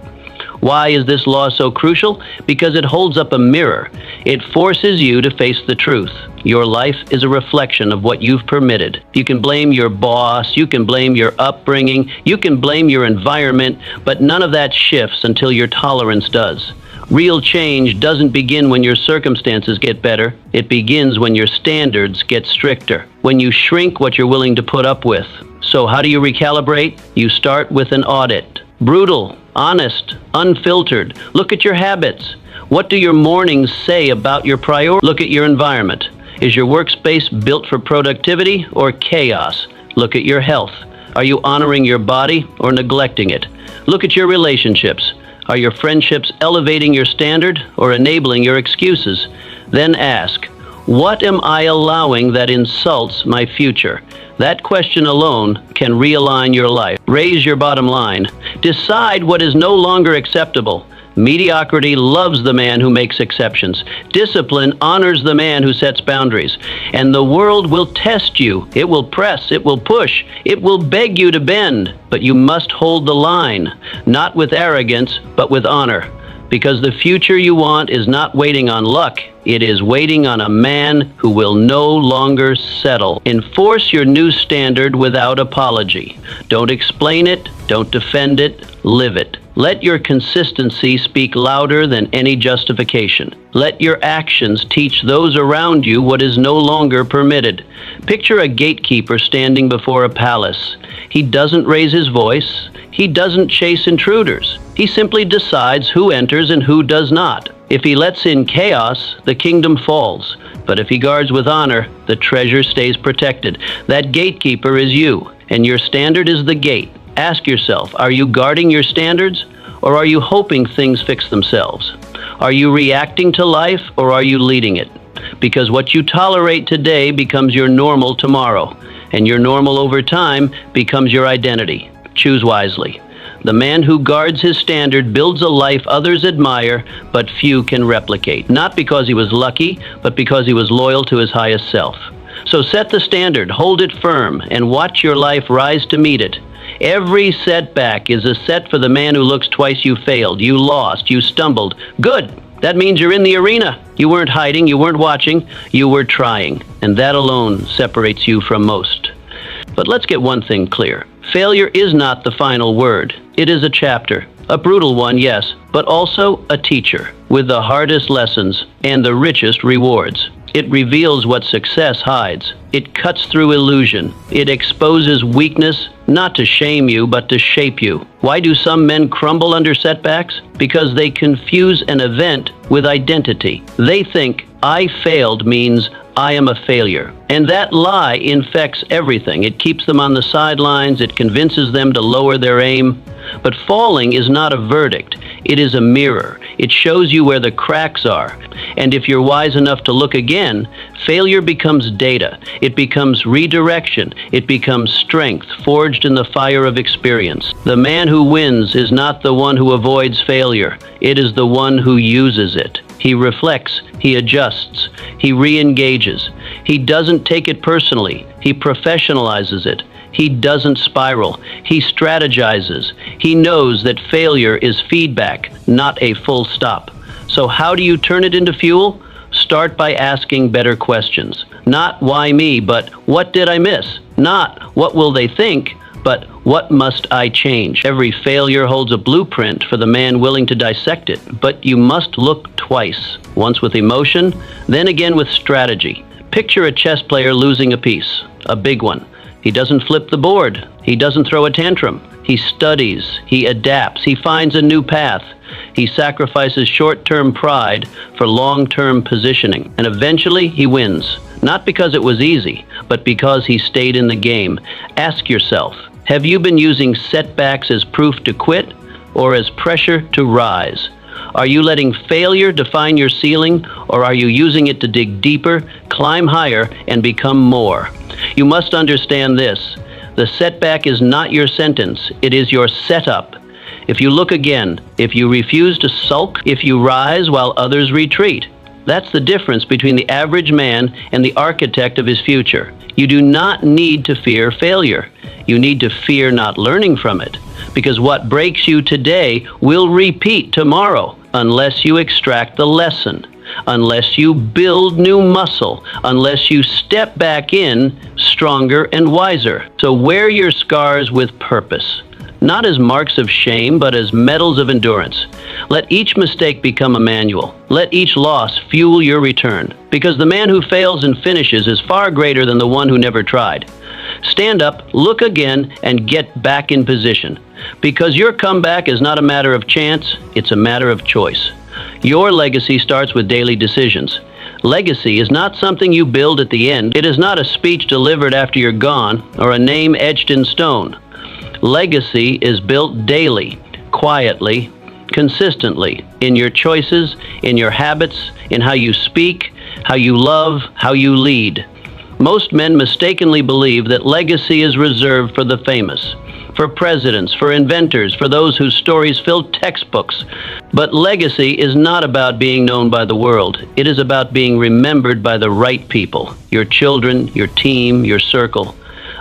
Why is this law so crucial? Because it holds up a mirror. It forces you to face the truth. Your life is a reflection of what you've permitted. You can blame your boss, you can blame your upbringing, you can blame your environment, but none of that shifts until your tolerance does. Real change doesn't begin when your circumstances get better. It begins when your standards get stricter, when you shrink what you're willing to put up with. So how do you recalibrate? You start with an audit. Brutal, honest, unfiltered. Look at your habits. What do your mornings say about your priorities? Look at your environment. Is your workspace built for productivity or chaos? Look at your health. Are you honoring your body or neglecting it? Look at your relationships. Are your friendships elevating your standard or enabling your excuses? Then ask, what am I allowing that insults my future? That question alone can realign your life. Raise your bottom line. Decide what is no longer acceptable. Mediocrity loves the man who makes exceptions. Discipline honors the man who sets boundaries. And the world will test you. It will press. It will push. It will beg you to bend. But you must hold the line, not with arrogance, but with honor. Because the future you want is not waiting on luck. It is waiting on a man who will no longer settle. Enforce your new standard without apology. Don't explain it. Don't defend it. Live it. Let your consistency speak louder than any justification. Let your actions teach those around you what is no longer permitted. Picture a gatekeeper standing before a palace. He doesn't raise his voice. He doesn't chase intruders. He simply decides who enters and who does not. If he lets in chaos, the kingdom falls. But if he guards with honor, the treasure stays protected. That gatekeeper is you, and your standard is the gate. Ask yourself, are you guarding your standards, or are you hoping things fix themselves? Are you reacting to life, or are you leading it? Because what you tolerate today becomes your normal tomorrow, and your normal over time becomes your identity. Choose wisely. The man who guards his standard builds a life others admire, but few can replicate. Not because he was lucky, but because he was loyal to his highest self. So set the standard, hold it firm, and watch your life rise to meet it. Every setback is a set for the man who looks twice you failed, you lost, you stumbled. Good. That means you're in the arena. You weren't hiding, you weren't watching, you were trying. And that alone separates you from most. But let's get one thing clear. Failure is not the final word. It is a chapter. A brutal one, yes, but also a teacher with the hardest lessons and the richest rewards. It reveals what success hides. It cuts through illusion. It exposes weakness, not to shame you, but to shape you. Why do some men crumble under setbacks? Because they confuse an event with identity. They think, I failed means I am a failure. And that lie infects everything. It keeps them on the sidelines. It convinces them to lower their aim. But falling is not a verdict. It is a mirror. It shows you where the cracks are. And if you're wise enough to look again, failure becomes data. It becomes redirection. It becomes strength forged in the fire of experience. The man who wins is not the one who avoids failure. It is the one who uses it. He reflects, he adjusts, he re-engages. He doesn't take it personally. He professionalizes it. He doesn't spiral. He strategizes. He knows that failure is feedback, not a full stop. So how do you turn it into fuel? Start by asking better questions. Not why me, but what did I miss? Not what will they think, but what must I change? Every failure holds a blueprint for the man willing to dissect it, but you must look twice. Once with emotion, then again with strategy. Picture a chess player losing a piece, a big one. He doesn't flip the board. He doesn't throw a tantrum. He studies. He adapts. He finds a new path. He sacrifices short-term pride for long-term positioning. And eventually he wins. Not because it was easy, but because he stayed in the game. Ask yourself, have you been using setbacks as proof to quit or as pressure to rise? Are you letting failure define your ceiling, or are you using it to dig deeper, climb higher, and become more? You must understand this. The setback is not your sentence. It is your setup. If you look again, if you refuse to sulk, if you rise while others retreat, that's the difference between the average man and the architect of his future. You do not need to fear failure. You need to fear not learning from it, because what breaks you today will repeat tomorrow unless you extract the lesson, unless you build new muscle, unless you step back in stronger and wiser. So wear your scars with purpose, not as marks of shame, but as medals of endurance. Let each mistake become a manual. Let each loss fuel your return, because the man who fails and finishes is far greater than the one who never tried. Stand up, look again, and get back in position, because your comeback is not a matter of chance, it's a matter of choice. Your legacy starts with daily decisions. Legacy is not something you build at the end. It is not a speech delivered after you're gone or a name etched in stone. Legacy is built daily, quietly, consistently, in your choices, in your habits, in how you speak, how you love, how you lead. Most men mistakenly believe that legacy is reserved for the famous, for presidents, for inventors, for those whose stories fill textbooks. But legacy is not about being known by the world. It is about being remembered by the right people, your children, your team, your circle.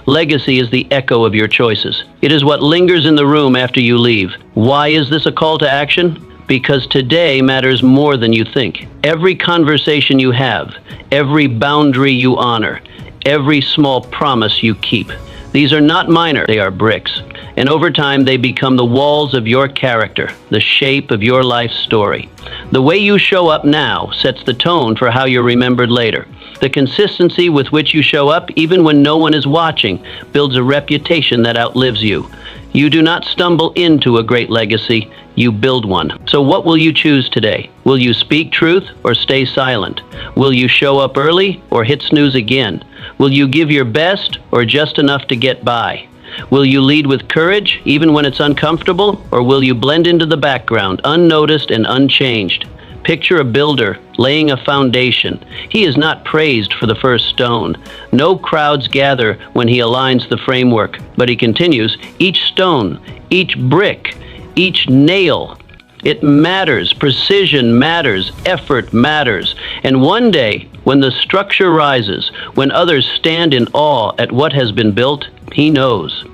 Legacy is the echo of your choices. It is what lingers in the room after you leave. Why is this a call to action? Because today matters more than you think. Every conversation you have, every boundary you honor, every small promise you keep. These are not minor, they are bricks. And over time, they become the walls of your character, the shape of your life story. The way you show up now sets the tone for how you're remembered later. The consistency with which you show up, even when no one is watching, builds a reputation that outlives you. You do not stumble into a great legacy, you build one. So what will you choose today? Will you speak truth or stay silent? Will you show up early or hit snooze again? Will you give your best or just enough to get by? Will you lead with courage even when it's uncomfortable, or will you blend into the background, unnoticed and unchanged? Picture a builder laying a foundation. He is not praised for the first stone. No crowds gather when he aligns the framework, but he continues, each stone, each brick, each nail. It matters. Precision matters. Effort matters. And one day, when the structure rises, when others stand in awe at what has been built, he knows.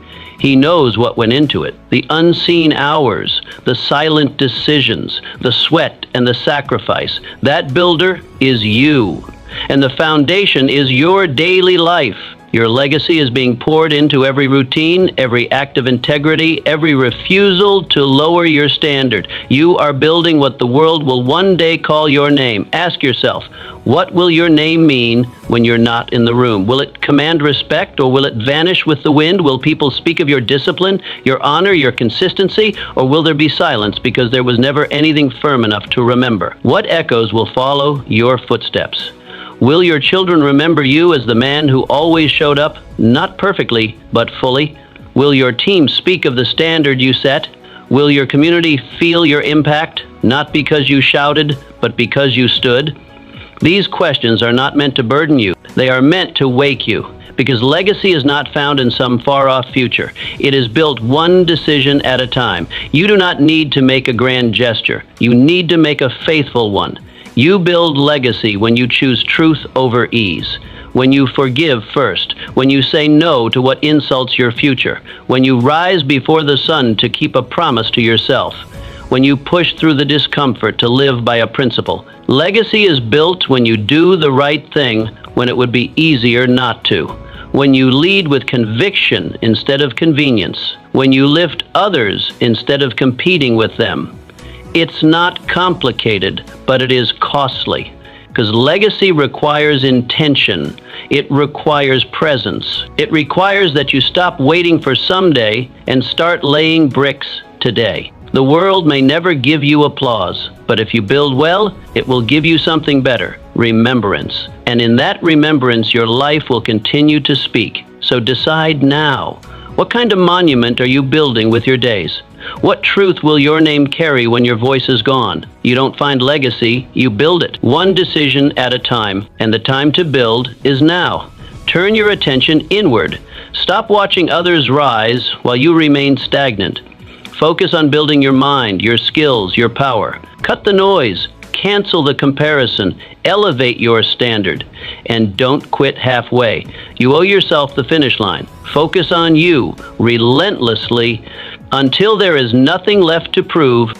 He knows what went into it. The unseen hours, the silent decisions, the sweat and the sacrifice. That builder is you. And the foundation is your daily life, Your legacy is being poured into every routine, every act of integrity, every refusal to lower your standard. You are building what the world will one day call your name. Ask yourself, what will your name mean when you're not in the room? Will it command respect, or will it vanish with the wind? Will people speak of your discipline, your honor, your consistency, or will there be silence because there was never anything firm enough to remember? What echoes will follow your footsteps? Will your children remember you as the man who always showed up, not perfectly, but fully? Will your team speak of the standard you set? Will your community feel your impact, not because you shouted, but because you stood? These questions are not meant to burden you. They are meant to wake you, because legacy is not found in some far-off future. It is built one decision at a time. You do not need to make a grand gesture. You need to make a faithful one. You build legacy when you choose truth over ease, when you forgive first, when you say no to what insults your future, when you rise before the sun to keep a promise to yourself, when you push through the discomfort to live by a principle. Legacy is built when you do the right thing when it would be easier not to, when you lead with conviction instead of convenience, when you lift others instead of competing with them. It's not complicated, but it is costly, because legacy requires intention. It requires presence. It requires that you stop waiting for someday and start laying bricks today. The world may never give you applause, but if you build well, it will give you something better, remembrance. And in that remembrance, your life will continue to speak. So decide now. What kind of monument are you building with your days? What truth will your name carry when your voice is gone? You don't find legacy, you build it. One decision at a time, and the time to build is now. Turn your attention inward. Stop watching others rise while you remain stagnant. Focus on building your mind, your skills, your power. Cut the noise. Cancel the comparison. Elevate your standard. And don't quit halfway. You owe yourself the finish line. Focus on you relentlessly until there is nothing left to prove.